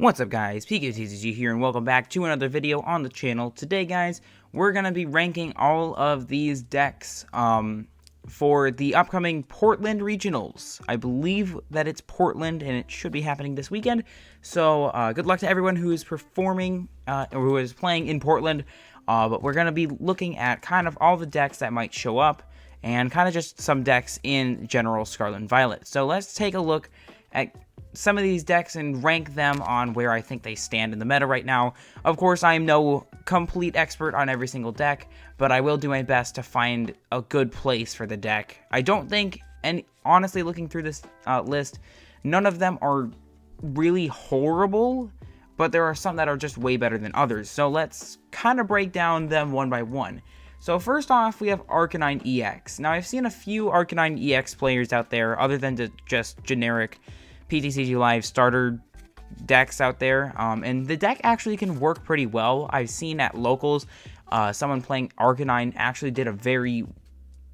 What's up guys, TCG here and welcome back to another video on the channel. Today guys, we're going to be ranking all of these decks for the upcoming Portland Regionals. I believe that it's Portland and it should be happening this weekend. So good luck to everyone who is performing or who is playing in Portland. But we're going to be looking at kind of all the decks that might show up and kind of just some decks in general Scarlet and Violet. So let's take a look at some of these decks and rank them on where I think they stand in the meta right now. Of course, I am no complete expert on every single deck, but I will do my best to find a good place for the deck. I don't think, and honestly looking through this list, none of them are really horrible, but there are some that are just way better than others. So let's kind of break down them one by one. So first off, we have Arcanine EX. Now, I've seen a few Arcanine EX players out there, other than just generic PTCG Live starter decks out there, and the deck actually can work pretty well. I've seen at locals, someone playing Arcanine actually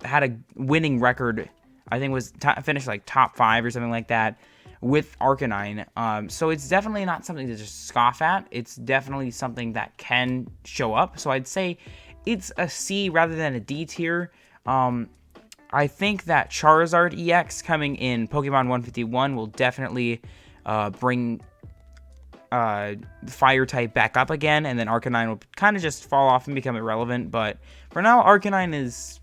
had a winning record. I think it was finished like top 5 or something like that with Arcanine. So it's definitely not something to just scoff at. It's definitely something that can show up. So I'd say it's a C rather than a D tier. I think that Charizard EX coming in Pokemon 151 will definitely bring Fire type back up again, and then Arcanine will kind of just fall off and become irrelevant. But for now, Arcanine is,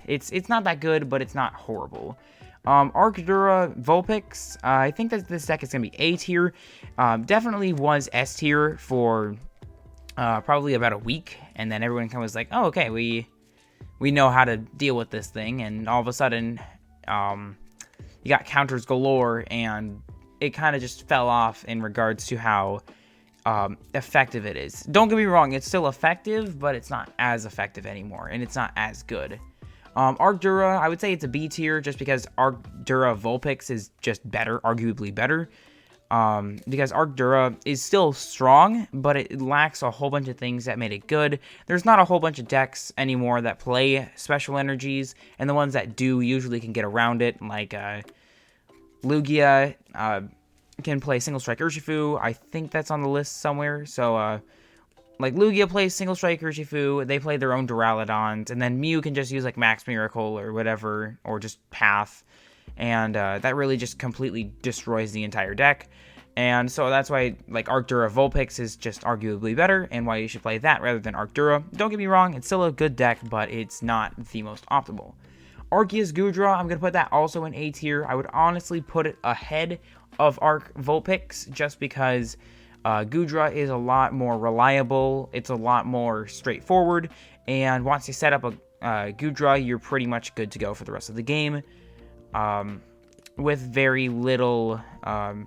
it's not that good, but it's not horrible. Arcdura Vulpix, I think that this deck is going to be A tier. Definitely was S tier for probably about a week, and then everyone kind of was like, oh, okay, we know how to deal with this thing, and all of a sudden, you got counters galore, and it kind of just fell off in regards to how effective it is. Don't get me wrong, it's still effective, but it's not as effective anymore, and it's not as good. Arcdura, I would say it's a B tier, just because Arcdura Vulpix is just better, arguably better. Because Arcdura is still strong, but it lacks a whole bunch of things that made it good. There's not a whole bunch of decks anymore that play special energies, and the ones that do usually can get around it, like Lugia can play Single Strike Urshifu. I think that's on the list somewhere. So, like Lugia plays Single Strike Urshifu, they play their own Duraludons, and then Mew can just use like Max Miracle or whatever, or just Path. And that really just completely destroys the entire deck. And so that's why, like, Arcdura Vulpix is just arguably better, and why you should play that rather than Arcdura. Don't get me wrong, it's still a good deck, but it's not the most optimal. Arceus Goodra, I'm going to put that also in A tier. I would honestly put it ahead of Arc Vulpix, just because Goodra is a lot more reliable, it's a lot more straightforward, and once you set up a Goodra, you're pretty much good to go for the rest of the game. With very little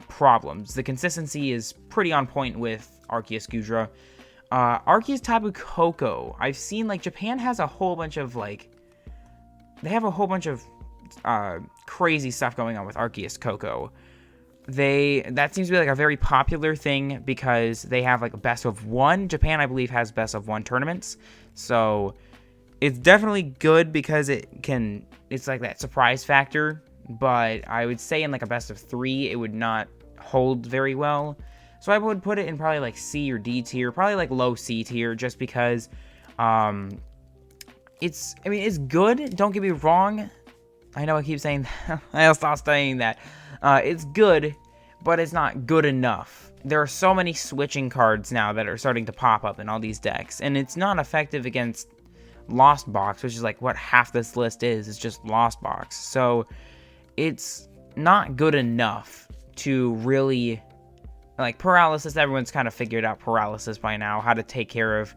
problems. The consistency is pretty on point with Arceus Goodra. Arceus Tapu Koko. I've seen, like, Japan has a whole bunch of, like, they have a whole bunch of crazy stuff going on with Arceus Koko. That seems to be, like, a very popular thing because they have, like, a best of 1. Japan, I believe, has best of 1 tournaments. So it's definitely good because it's like that surprise factor, but I would say in like a best of 3, it would not hold very well. So I would put it in probably like C or D tier, probably like low C tier, just because it's good. Don't get me wrong. I know I keep saying that. I'll stop saying that. It's good, but it's not good enough. There are so many switching cards now that are starting to pop up in all these decks, and it's not effective against Lost Box, which is like what half this list is. It's just Lost Box. So it's not good enough to really, like, Paralysis. Everyone's kind of figured out Paralysis by now, how to take care of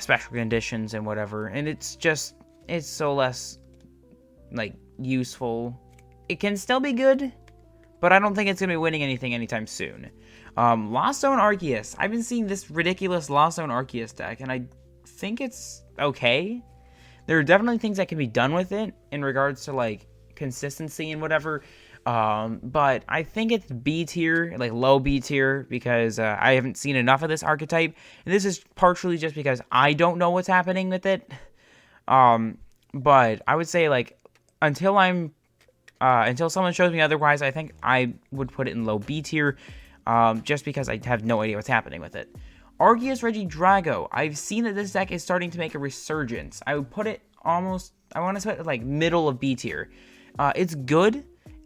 special conditions and whatever, and it's so less, like, useful. It can still be good, but I don't think it's going to be winning anything anytime soon. Lost Zone Arceus. I've been seeing this ridiculous Lost Zone Arceus deck, and I think it's okay. There are definitely things that can be done with it in regards to, like, consistency and whatever, but I think it's B tier, like low B tier, because I haven't seen enough of this archetype, and this is partially just because I don't know what's happening with it, but I would say, like, until someone shows me otherwise, I think I would put it in low B tier. just because I have no idea what's happening with it. Arceus Regidrago. I've seen that this deck is starting to make a resurgence. I would put it almost, I want to put it like middle of B tier. It's good.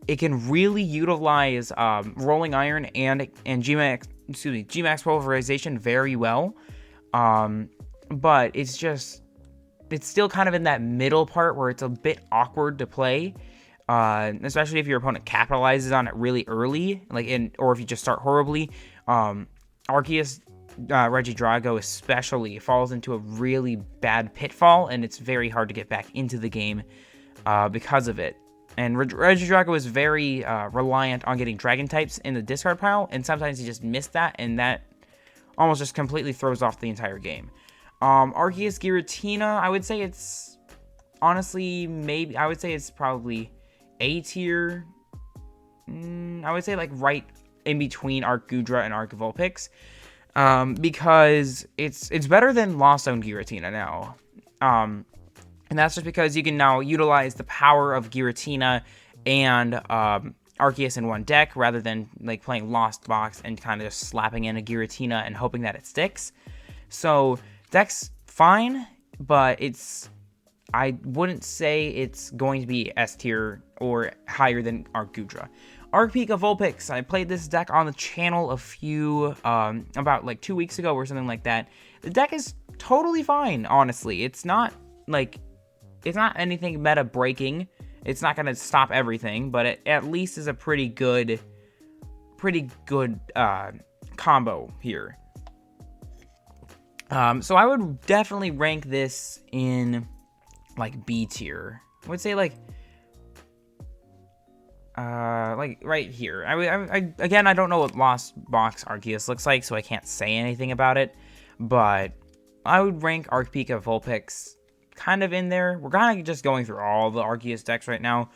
It can really utilize Rolling Iron and Gmax Pulverization very well. But it's still kind of in that middle part where it's a bit awkward to play. Especially if your opponent capitalizes on it really early, or if you just start horribly. Arceus Regidrago especially falls into a really bad pitfall, and it's very hard to get back into the game because of it. And Regidrago is very reliant on getting dragon types in the discard pile, and sometimes you just miss that, and that almost just completely throws off the entire game. Arceus Giratina, I would say it's honestly I would say it's probably A tier. I would say like right in between Arcgudra and Arcvulpix, because it's better than Lost Zone Giratina now. And that's just because you can now utilize the power of Giratina and Arceus in one deck, rather than like playing Lost Box and kind of just slapping in a Giratina and hoping that it sticks. So deck's fine, but I wouldn't say it's going to be S tier or higher than Arcgudra. Arcpika Vulpix. I played this deck on the channel about like 2 weeks ago or something like that. The deck is totally fine, honestly. It's not anything meta breaking. It's not going to stop everything, but it at least is a pretty good combo here. So I would definitely rank this in like B tier. I would say like right here. Again, I don't know what Lost Box Arceus looks like, so I can't say anything about it, but I would rank Arcpika Vulpix kind of in there. We're kind of just going through all the Arceus decks right now.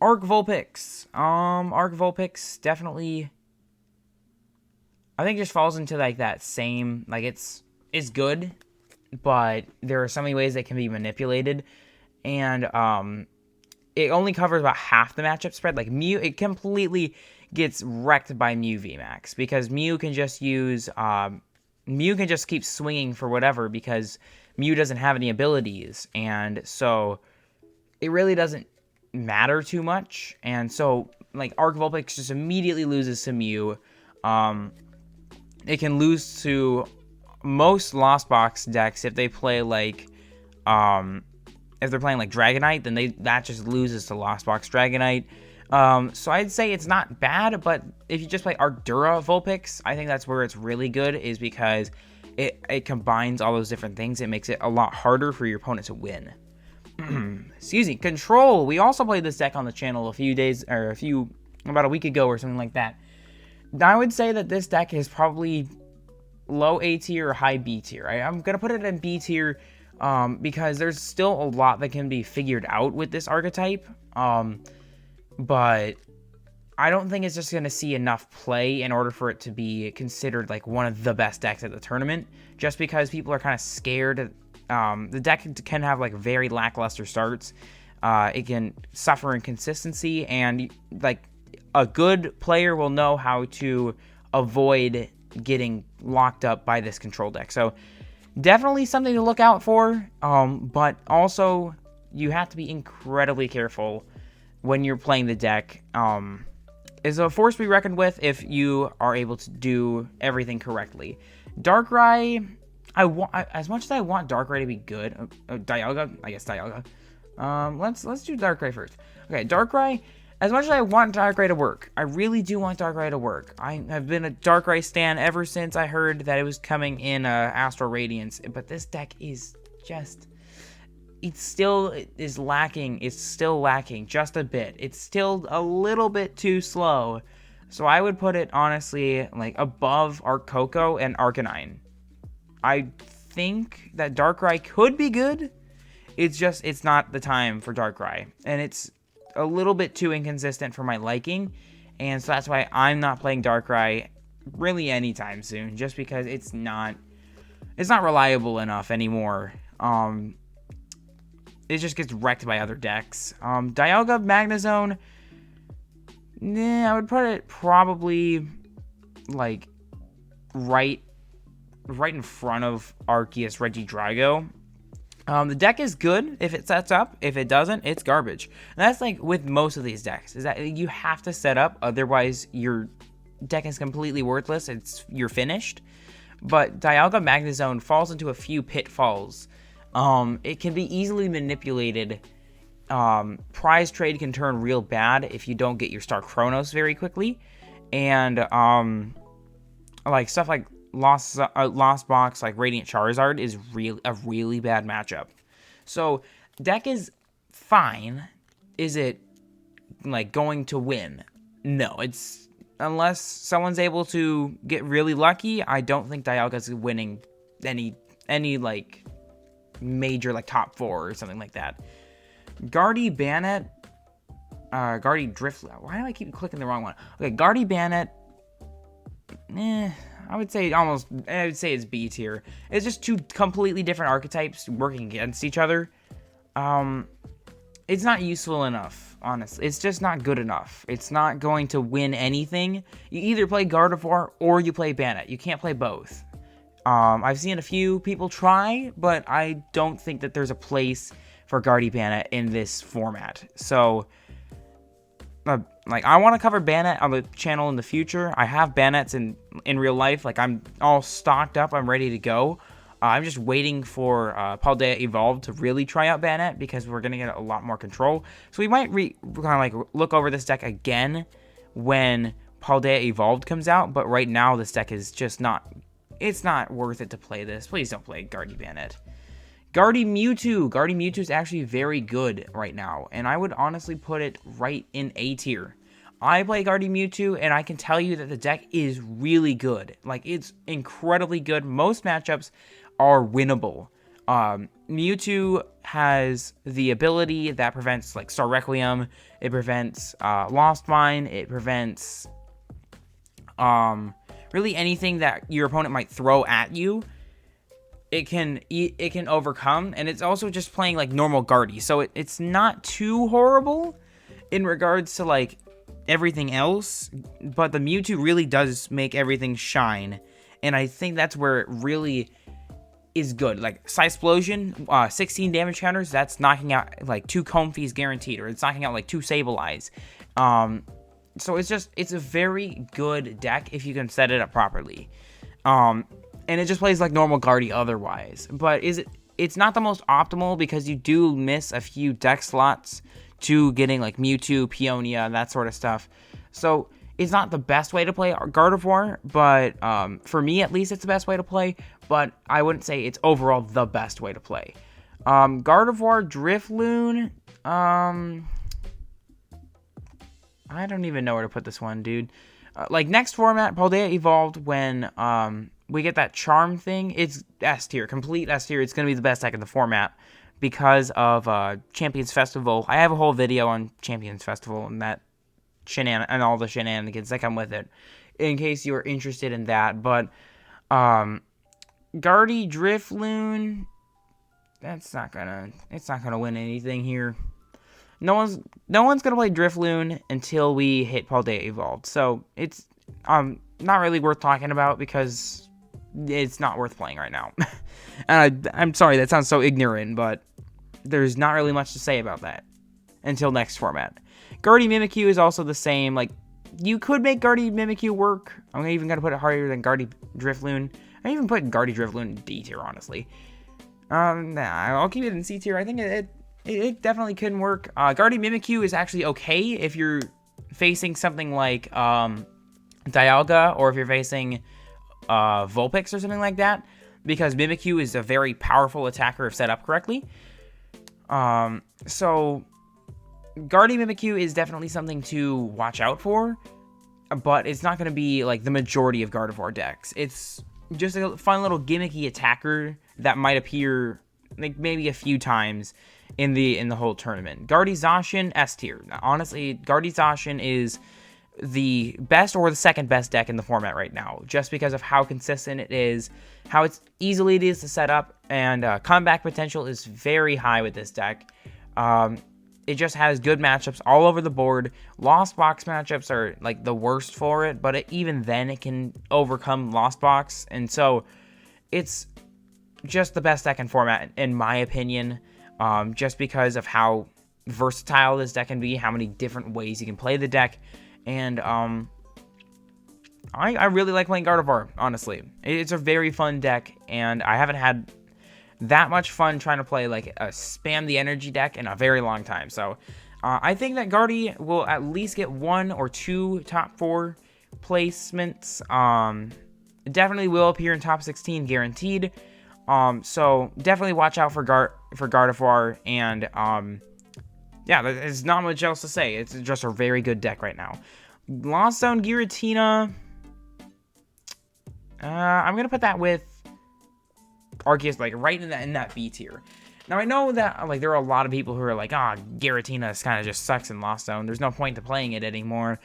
Arcvulpix. Arcvulpix definitely, I think, just falls into like that same, like it's good, but there are so many ways it can be manipulated, and it only covers about half the matchup spread. Like Mew, it completely gets wrecked by Mew VMAX, because Mew can just keep swinging for whatever, because Mew doesn't have any abilities, and so it really doesn't matter too much. And so like Arcvulpix just immediately loses to Mew. It can lose to most Lost Box decks if they play like if they're playing like Dragonite, then that just loses to Lost Box Dragonite. So I'd say it's not bad, but if you just play Arcdura Vulpix, I think that's where it's really good, is because it combines all those different things. It makes it a lot harder for your opponent to win. Excuse me. Control. We also played this deck on the channel about a week ago or something like that. I would say that this deck is probably low A tier or high B tier. I'm going to put it in B tier because there's still a lot that can be figured out with this archetype. But I don't think it's just going to see enough play in order for it to be considered like one of the best decks at the tournament, just because people are kind of scared. The deck can have like very lackluster starts. It can suffer inconsistency, and like a good player will know how to avoid getting locked up by this control deck. So definitely something to look out for, but also you have to be incredibly careful when you're playing the deck. Is a force to be reckoned with if you are able to do everything correctly. Darkrai, as much as I want Darkrai to be good, Dialga, I guess Dialga. Let's do Darkrai first. Okay, Darkrai. As much as I want Darkrai to work, I really do want Darkrai to work. I have been a Darkrai stan ever since I heard that it was coming in Astral Radiance, but this deck is just, it still is lacking. It's still lacking just a bit. It's still a little bit too slow. So I would put it, honestly, like above Arcoco and Arcanine. I think that Darkrai could be good. It's not the time for Darkrai. And it's a little bit too inconsistent for my liking. And so that's why I'm not playing Darkrai really anytime soon. Just because it's not reliable enough anymore. It just gets wrecked by other decks. Dialga Magnezone, I would put it probably like right in front of Arceus Regidrago. The deck is good if it sets up. If it doesn't, it's garbage. And that's like with most of these decks, is that you have to set up, otherwise your deck is completely worthless. You're finished. But Dialga Magnezone falls into a few pitfalls. It can be easily manipulated. Prize trade can turn real bad if you don't get your Star Chronos very quickly. And like stuff like Lost Box, like Radiant Charizard, is a really bad matchup. So deck is fine. Is it like going to win? No, it's unless someone's able to get really lucky. I don't think Dialga's winning any like major like top 4 or something like that. Guardy Bannet, Guardy Drift. Why do I keep clicking the wrong one? Okay, Guardy Bannet. I would say it's B tier. It's just two completely different archetypes working against each other. It's not useful enough, honestly. It's just not good enough. It's not going to win anything. You either play Gardevoir or you play Bannet. You can't play both. I've seen a few people try, but I don't think that there's a place for Guardy Bannet in this format. So, like, I want to cover Bannet on the channel in the future. I have Bannets in real life. Like, I'm all stocked up. I'm ready to go. I'm just waiting for Paldea Evolved to really try out Bannet, because we're going to get a lot more control. So we might kind of like look over this deck again when Paldea Evolved comes out. But right now, this deck is just not... It's not worth it to play this. Please don't play Guardy Bannet. Guardy Mewtwo. Guardy Mewtwo is actually very good right now, and I would honestly put it right in A tier. I play Guardy Mewtwo, and I can tell you that the deck is really good. Like, it's incredibly good. Most matchups are winnable. Mewtwo has the ability that prevents, like, Star Requiem. It prevents Lost Mine. It prevents really anything that your opponent might throw at you. It can overcome, and it's also just playing like normal Guardy, so it's not too horrible in regards to like everything else, but the Mewtwo really does make everything shine, and I think that's where it really is good. Like Psysplosion, 16 damage counters, that's knocking out like 2 Comfeys guaranteed, or it's knocking out like 2 Sableyes. So it's a very good deck if you can set it up properly. And it just plays like normal Guardy otherwise. But it's not the most optimal, because you do miss a few deck slots to getting like Mewtwo, Peonia, that sort of stuff. So it's not the best way to play Gardevoir, but for me at least it's the best way to play. But I wouldn't say it's overall the best way to play. Gardevoir, Drifloon, I don't even know where to put this one, dude. Like next format, Paldea Evolved, when we get that charm thing, it's S tier, complete S tier. It's going to be the best deck in the format because of Champions Festival. I have a whole video on Champions Festival and that and all the shenanigans that come with it, in case you are interested in that. But Guardy Drifloon, it's not gonna win anything here. No one's gonna play Drifloon until we hit Paldea Evolved. So it's not really worth talking about, because it's not worth playing right now. And I'm sorry, that sounds so ignorant, but there's not really much to say about that until next format. Guardy Mimikyu is also the same. Like, you could make Guardy Mimikyu work. I'm even gonna put it harder than Guardy Drifloon. I even put Guardy Drifloon in D tier, honestly. Nah, I'll keep it in C tier. I think it definitely couldn't work. Guardy Mimikyu is actually okay if you're facing something like Dialga, or if you're facing Vulpix or something like that, because Mimikyu is a very powerful attacker if set up correctly. So Guardy Mimikyu is definitely something to watch out for, but it's not going to be like the majority of Gardevoir decks. It's just a fun little gimmicky attacker that might appear like maybe a few times in the whole tournament. Guardy Zacian, S tier. Honestly, Guardy Zacian is the best or the second best deck in the format right now, just because of how consistent it is, how easily it is to set up, and comeback potential is very high with this deck. it just has good matchups all over the board. Lost Box matchups are like the worst for it, but even then it can overcome Lost Box. And so it's just the best deck in format, in my opinion, just because of how versatile this deck can be, how many different ways you can play the deck. And I really like playing Gardevoir, honestly. It's a very fun deck, and I haven't had that much fun trying to play like a spam the energy deck in a very long time. So I think that Guardy will at least get 1 or 2 top 4 placements. Definitely will appear in top 16 guaranteed. So definitely watch out for Gardevoir, and yeah, there's not much else to say. It's just a very good deck right now. Lost Zone Giratina, I'm gonna put that with Arceus, like right in that B tier. Now I know that like there are a lot of people who are like, Giratina kind of just sucks in Lost Zone. There's no point to playing it anymore,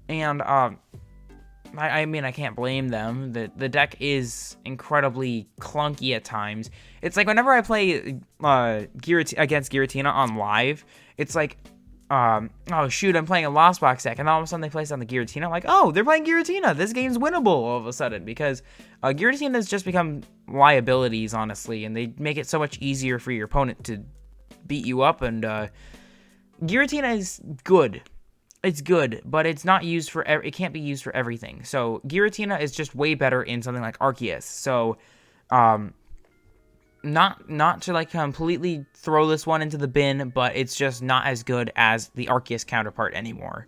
and I mean, I can't blame them. The deck is incredibly clunky at times. It's like whenever I play against Giratina on live, it's like, oh shoot, I'm playing a Lost Box deck, and all of a sudden they place on the Giratina. I'm like, oh, they're playing Giratina. This game's winnable all of a sudden, because Giratina has just become liabilities, honestly, and they make it so much easier for your opponent to beat you up. And Giratina is good. It's good, but it's not used for it can't be used for everything. So Giratina is just way better in something like Arceus. So not to like completely throw this one into the bin, but it's just not as good as the Arceus counterpart anymore.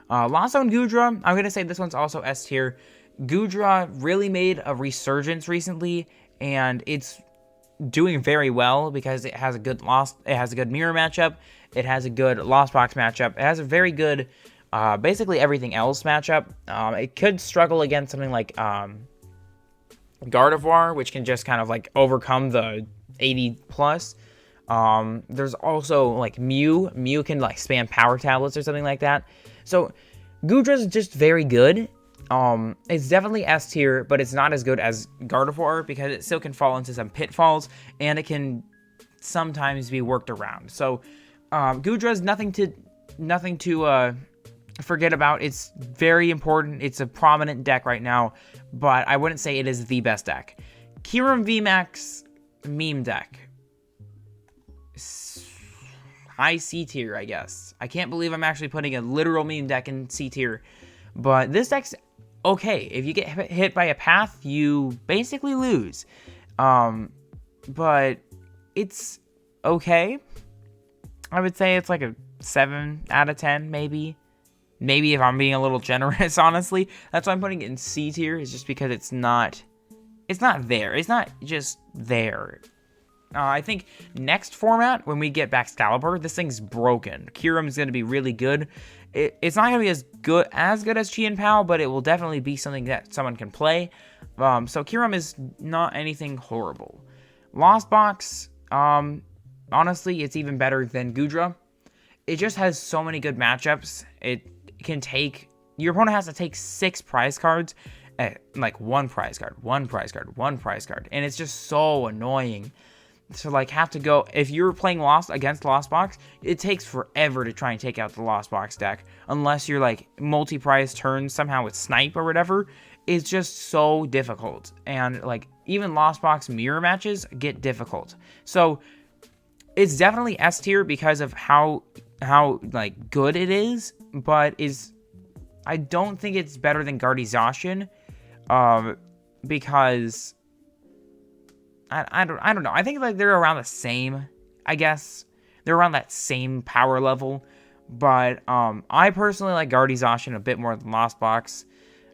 Lost Zone Goodra, I'm gonna say this one's also S tier. Goodra really made a resurgence recently, and it's doing very well because it has a good mirror matchup. It has a good Lost Box matchup. It has a very good, basically everything else matchup. It could struggle against something like Gardevoir, which can just kind of like overcome the 80 plus. There's also like Mew. Mew can like spam power tablets or something like that. So Goodra's just very good. It's definitely S tier, but it's not as good as Gardevoir because it still can fall into some pitfalls, and it can sometimes be worked around. So Goodra's nothing to forget about. It's very important. It's a prominent deck right now, but I wouldn't say it is the best deck. Kyurem VMAX meme deck. High C tier, I guess. I can't believe I'm actually putting a literal meme deck in C tier, but this deck's okay. If you get hit by a path, you basically lose. But it's okay. I would say it's like a 7 out of 10, maybe. Maybe if I'm being a little generous, honestly. That's why I'm putting it in C tier, is just because it's not there. It's not just there. I think next format, when we get Excalibur, this thing's broken. Kyurem is going to be really good. It's not going to be as good as Chi and Pao, but it will definitely be something that someone can play. So Kyurem is not anything horrible. Lost Box, honestly, it's even better than Goodra. It just has so many good matchups. Your opponent has to take 6 prize cards, like one prize card, and it's just so annoying. So like have to go, if you're playing against Lost Box, it takes forever to try and take out the Lost Box deck, unless you're like multi-prize turns somehow with Snipe or whatever. It's just so difficult, and like even Lost Box mirror matches get difficult. So it's definitely S tier because of how like good it is, but I don't think it's better than Guardy Zacian, because I don't know. I think like they're around the same, I guess. They're around that same power level, but I personally like Guardy Zacian a bit more than Lost Box.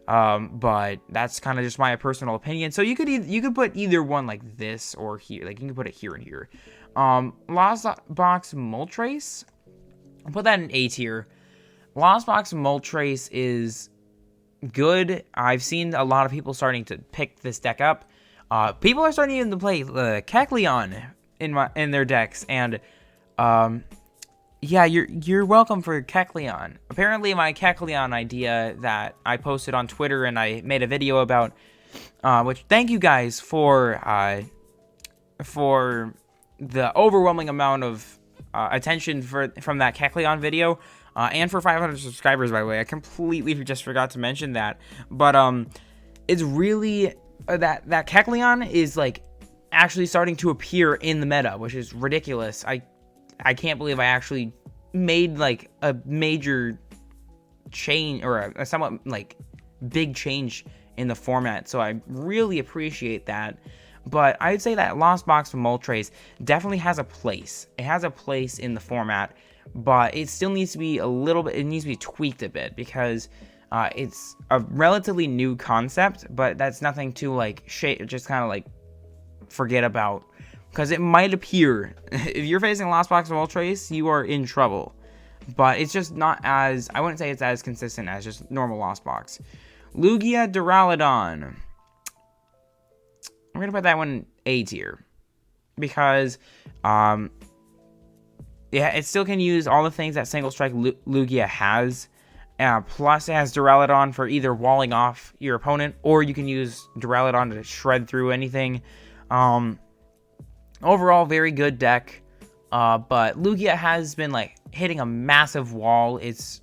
But that's kind of just my personal opinion. So you could put either one like this or here. Like you can put it here and here. Lost Box Moltres, I'll put that in A tier. Lost Box Moltres is good. I've seen a lot of people starting to pick this deck up. People are starting even to play Kecleon in their decks, and yeah, you're welcome for Kecleon. Apparently, my Kecleon idea that I posted on Twitter and I made a video about, which thank you guys for the overwhelming amount of attention from that Kecleon video, and for 500 subscribers, by the way. I completely just forgot to mention that. But it's really that Kecleon is like actually starting to appear in the meta, which is ridiculous. I can't believe I actually made like a major change, or a somewhat like big change in the format, so I really appreciate that. But I'd say that Lost Box from Moltres definitely has a place. It has a place in the format, but it still needs to be a little bit, it needs to be tweaked a bit, because it's a relatively new concept, but that's nothing to like just kind of like forget about, because it might appear if you're facing Lost Box of Moltres, you are in trouble. But it's just not as, I wouldn't say it's as consistent as just normal Lost Box. Lugia Duraludon. I'm going to put that one A tier. Because, yeah, it still can use all the things that Single Strike Lugia has. Plus, it has Duraludon for either walling off your opponent, or you can use Duraludon to shred through anything. Overall, very good deck. But Lugia has been like hitting a massive wall. It's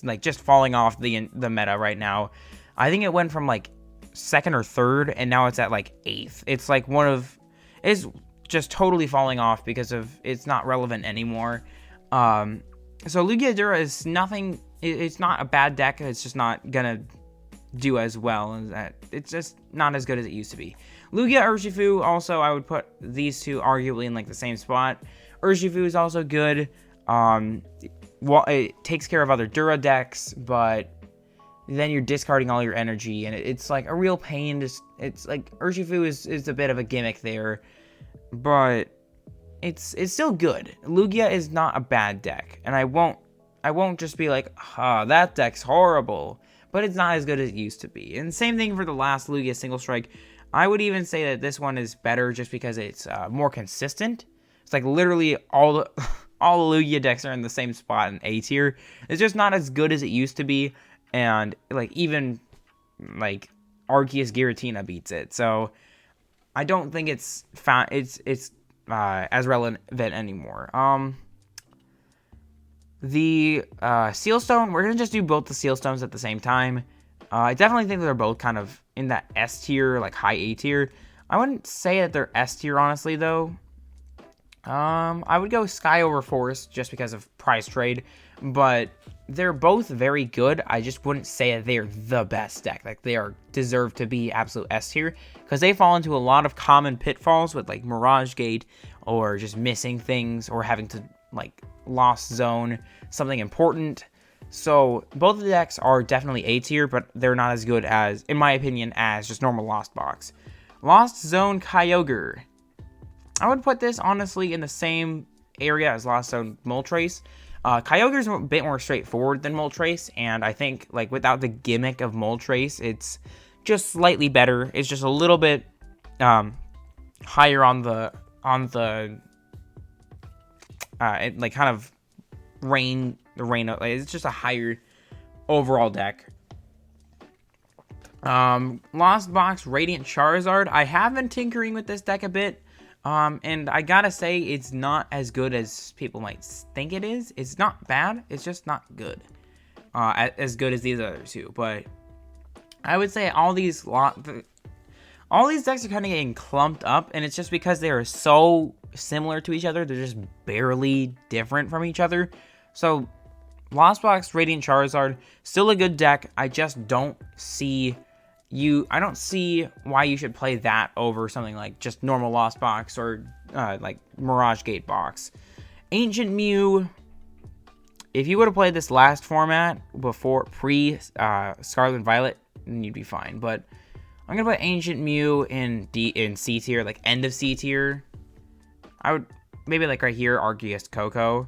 like just falling off the meta right now. I think it went from like 2nd or 3rd, and now it's at like 8th. It's like it's just totally falling off because of it's not relevant anymore. So Lugia Dura is nothing. It's not a bad deck. It's just not gonna do as well as that. It's just not as good as it used to be. Lugia Urshifu, also, I would put these two arguably in like the same spot. Urshifu is also good. Well, it takes care of other Dura decks, but then you're discarding all your energy, and it's like a real pain. It's like Urshifu is a bit of a gimmick there, but it's still good. Lugia is not a bad deck, and I won't just be like, that deck's horrible, but it's not as good as it used to be. And same thing for the last Lugia Single Strike. I would even say that this one is better just because it's more consistent. It's like literally all the Lugia decks are in the same spot in A tier. It's just not as good as it used to be, and like even like Arceus Giratina beats it. So I don't think it's as relevant anymore. The Seal Stone, we're gonna just do both the Seal Stones at the same time. I definitely think that they're both kind of in that S tier, like high A tier. I wouldn't say that they're S tier, honestly, though. I would go Sky over Forest just because of price trade, but they're both very good. I just wouldn't say that they're the best deck. Like, they deserve to be absolute S tier, because they fall into a lot of common pitfalls with like Mirage Gate, or just missing things, or having to like Lost Zone something important. So both of the decks are definitely A tier, but they're not as good as, in my opinion, as just normal Lost Box. Lost Zone Kyogre. I would put this honestly in the same area as Lost Zone Moltres. Kyogre is a bit more straightforward than Moltres, and I think like without the gimmick of Moltres, it's just slightly better. It's just a little bit higher on the like kind of rain. It's just a higher overall deck. Lost Box Radiant Charizard. I have been tinkering with this deck a bit. And I gotta say, it's not as good as people might think it is. It's not bad. It's just not good. As good as these other two. But I would say all these decks are kind of getting clumped up, and it's just because they are so similar to each other. They're just barely different from each other. So Lost Box Radiant Charizard, still a good deck. I just don't see why you should play that over something like just normal Lost Box or like Mirage Gate Box. Ancient Mew, if you would have played this last format before Scarlet and Violet, then you'd be fine. But I'm gonna put Ancient Mew in C tier, like end of C tier. I would maybe like right here, Arceus Coco.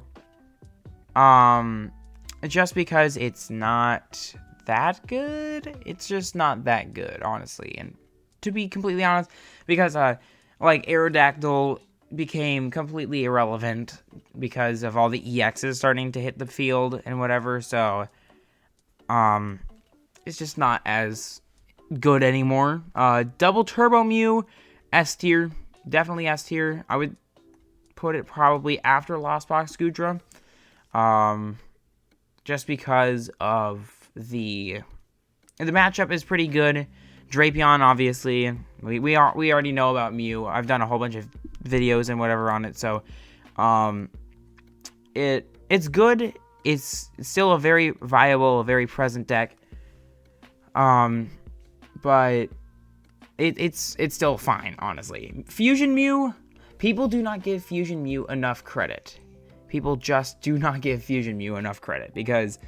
Just because it's not that good. It's just not that good, honestly. And to be completely honest, because like Aerodactyl became completely irrelevant because of all the EXs starting to hit the field and whatever. So it's just not as good anymore. Double Turbo Mew, S tier, definitely S tier. I would put it probably after Lost Box Goodra. Just because of the matchup is pretty good. Drapion, obviously, we already know about Mew. I've done a whole bunch of videos and whatever on it, so it's good. It's still a very viable, a very present deck. But it's still fine, honestly. Fusion Mew, people do not give Fusion Mew enough credit. People just do not give Fusion Mew enough credit because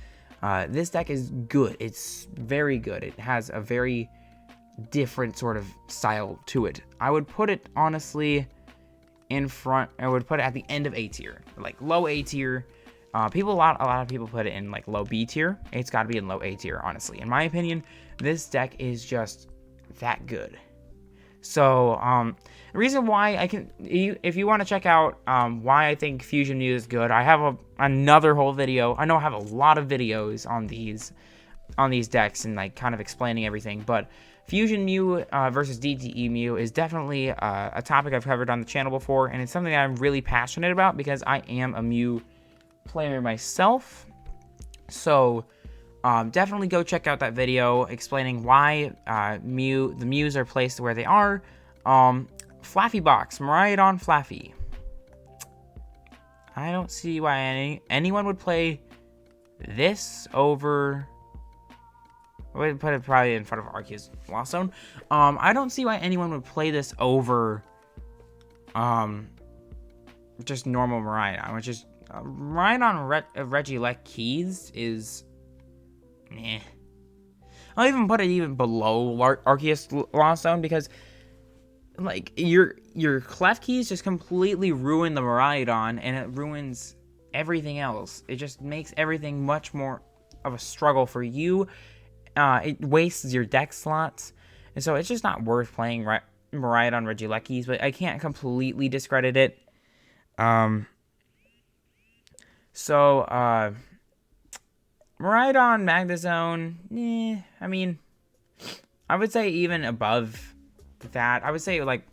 this deck is good. It's very good. It has a very different sort of style to it. I would put it, honestly, in front. I would put it at the end of A tier, like low A tier. A lot of people put it in like low B tier. It's got to be in low A tier, honestly. In my opinion, this deck is just that good. So, the reason why if you want to check out why I think Fusion Mew is good, I have another whole video. I know I have a lot of videos on these decks and like kind of explaining everything, but Fusion Mew versus DTE Mew is definitely a topic I've covered on the channel before, and it's something that I'm really passionate about because I am a Mew player myself. So definitely go check out that video explaining why the Mews are placed where they are. Flaffy Box, Miraidon Flaffy. I don't see why anyone would play this over. I would put it probably in front of Arceus Lost Zone. I don't see why anyone would play this over just normal Miraidon, which is Miraidon Regieleki Keys is meh. I'll even put it even below Arceus Lost Zone because like your Clef Keys just completely ruin the Miraidon and it ruins everything else. It just makes everything much more of a struggle for you. It wastes your deck slots, and so it's just not worth playing Miraidon Regieleki, but I can't completely discredit it. So, Miraidon Magnezone, I mean, I would say even above that. I would say, like,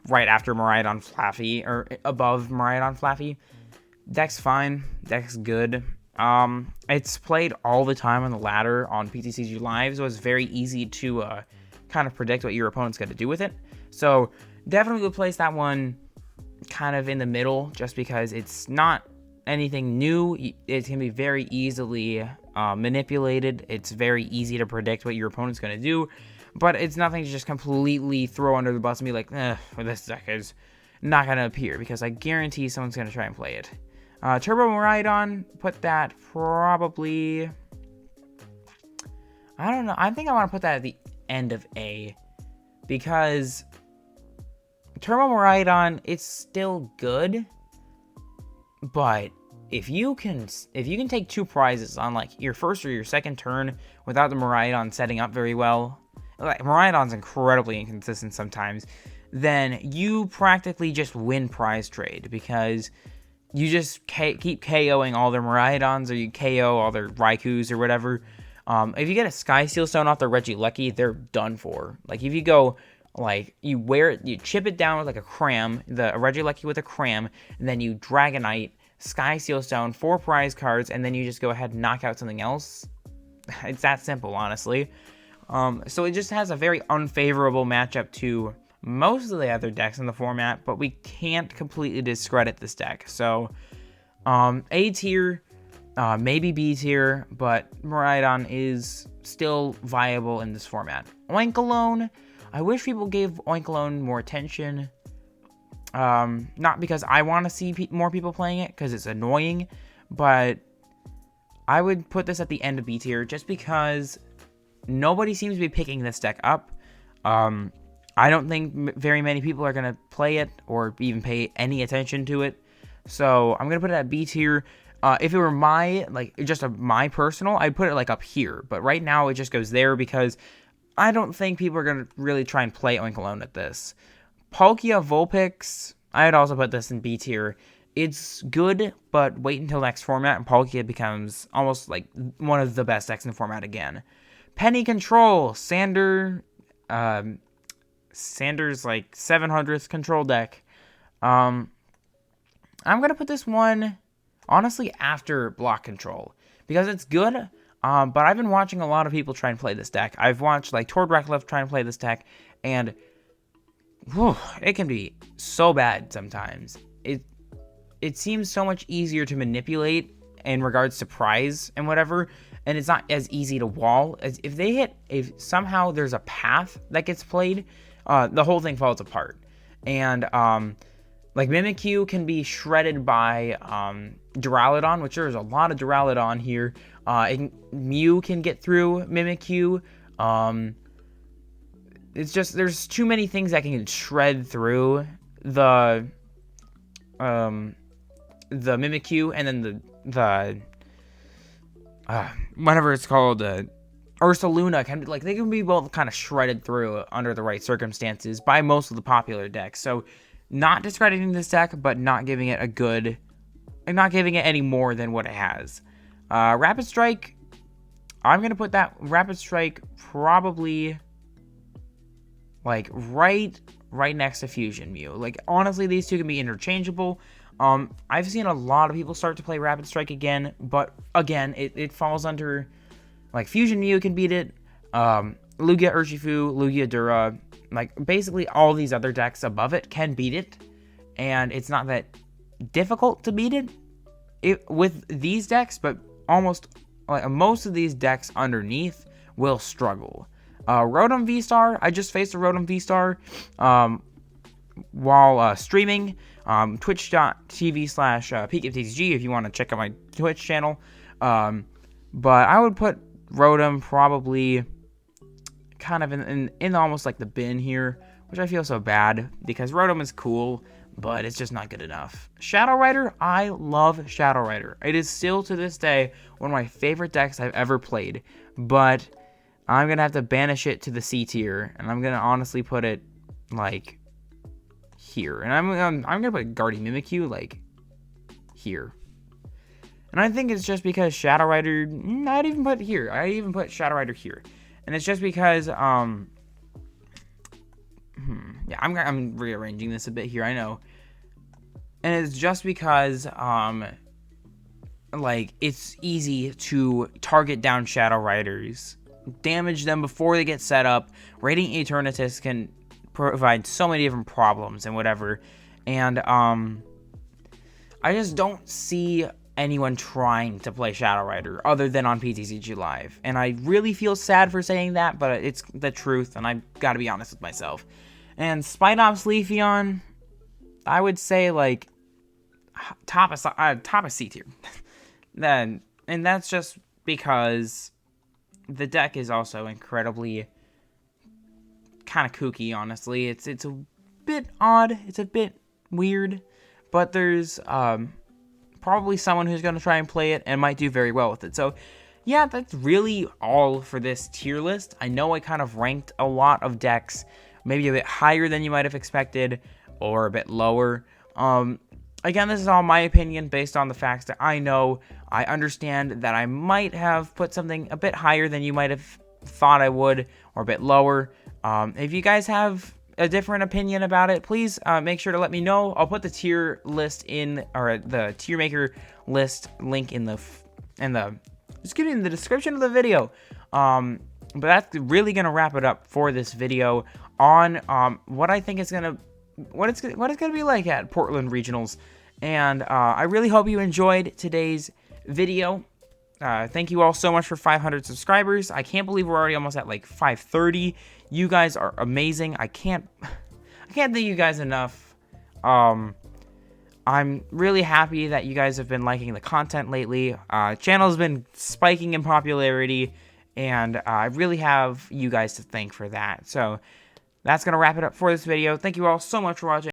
right after Miraidon Flaffy, or above Miraidon Flaffy. Deck's fine. Deck's good. It's played all the time on the ladder on PTCG Live, so it's very easy to kind of predict what your opponent's going to do with it. So definitely would place that one kind of in the middle, just because it's not anything new. It can be very easily manipulated. It's very easy to predict what your opponent's going to do, but it's nothing to just completely throw under the bus and be like, this deck is not going to appear, because I guarantee someone's going to try and play it. Turbo Miraidon, put that probably, I don't know, I think I want to put that at the end of A, because Turbo Miraidon, it's still good, but if you can take 2 prizes on like your first or your second turn without the Miraidon setting up very well, like Miraidon's incredibly inconsistent sometimes, then you practically just win prize trade, because you just keep KOing all their Miraidons, or you KO all their Raikus or whatever. If you get a Sky Seal Stone off the Regieleki, they're done for. Like, if you go, like, you chip it down with, like, a Cram, the Regieleki with a Cram, and then you Dragonite, Sky Seal Stone, 4 prize cards, and then you just go ahead and knock out something else. It's that simple, honestly. So it just has a very unfavorable matchup to most of the other decks in the format, but we can't completely discredit this deck. So, A tier, maybe B tier, but Miraidon is still viable in this format. Oinkologne, I wish people gave Oinkologne more attention. Not because I want to see more people playing it, because it's annoying, but I would put this at the end of B tier, just because nobody seems to be picking this deck up. I don't think very many people are going to play it or even pay any attention to it. So I'm going to put it at B tier. If it were my personal, I'd put it like up here. But right now it just goes there, because I don't think people are going to really try and play Oinkologne at this. Palkia Vulpix, I'd also put this in B tier. It's good, but wait until next format and Palkia becomes almost like one of the best decks in the format again. Penny Control, Sanders like 700th control deck. I'm going to put this one, honestly, after block control. Because it's good, but I've been watching a lot of people try and play this deck. I've watched, like, Tord Reckless try and play this deck, and whew, it can be so bad sometimes. It seems so much easier to manipulate in regards to prize and whatever, and it's not as easy to wall. As if somehow there's a path that gets played, the whole thing falls apart. And, like, Mimikyu can be shredded by Duraludon, which there's a lot of Duraludon here. Mew can get through Mimikyu. It's just, there's too many things that can shred through the Mimikyu, and then the whatever it's called, Ursaluna can, like, they can be both kind of shredded through under the right circumstances by most of the popular decks. So not discrediting this deck, but not giving it not giving it any more than what it has. Rapid Strike, I'm gonna put that Rapid Strike probably like right next to Fusion Mew. Like, honestly, these two can be interchangeable. I've seen a lot of people start to play Rapid Strike again, but again, it falls under, like, Fusion Mew can beat it, Lugia Urshifu, Lugia Dura, like, basically all these other decks above it can beat it, and it's not that difficult to beat it with these decks, but almost, like, most of these decks underneath will struggle. Rotom V-Star, I just faced a Rotom V-Star, while streaming, twitch.tv/peak_TCG if you want to check out my Twitch channel. But I would put Rotom probably kind of in almost like the bin here, which I feel so bad because Rotom is cool, but it's just not good enough. Shadow Rider, I love Shadow Rider. It is still to this day one of my favorite decks I've ever played, but I'm going to have to banish it to the C tier, and I'm going to honestly put it, like, here. And I'm going to put Guardian Mimikyu, like, here. And I think it's just because Shadow Rider, I'd even put here. I even put Shadow Rider here. And it's just because, yeah, I'm rearranging this a bit here, I know. And it's just because, like, it's easy to target down Shadow Riders, damage them before they get set up. Raiding Eternatus can provide so many different problems and whatever. And, I just don't see anyone trying to play Shadow Rider other than on PTCG Live. And I really feel sad for saying that, but it's the truth, and I've got to be honest with myself. And Spidops Leafeon, I would say, like, top of C tier. And that's just because the deck is also incredibly kind of kooky, honestly. It's a bit odd. It's a bit weird. But there's probably someone who's going to try and play it and might do very well with it. So, yeah, that's really all for this tier list. I know I kind of ranked a lot of decks, maybe a bit higher than you might have expected, or a bit lower. Again, this is all my opinion based on the facts that I know. I understand that I might have put something a bit higher than you might have thought I would, or a bit lower. If you guys have a different opinion about it, please make sure to let me know. I'll put the tier list in, or the tier maker list link in the description of the video. But that's really gonna wrap it up for this video on what I think is what it's gonna be like at Portland Regionals. And I really hope you enjoyed today's video. Thank you all so much for 500 subscribers. I can't believe we're already almost at like 530. You guys are amazing. I can't thank you guys enough. I'm really happy that you guys have been liking the content lately. Channel's been spiking in popularity, and I really have you guys to thank for that. So that's gonna wrap it up for this video. Thank you all so much for watching.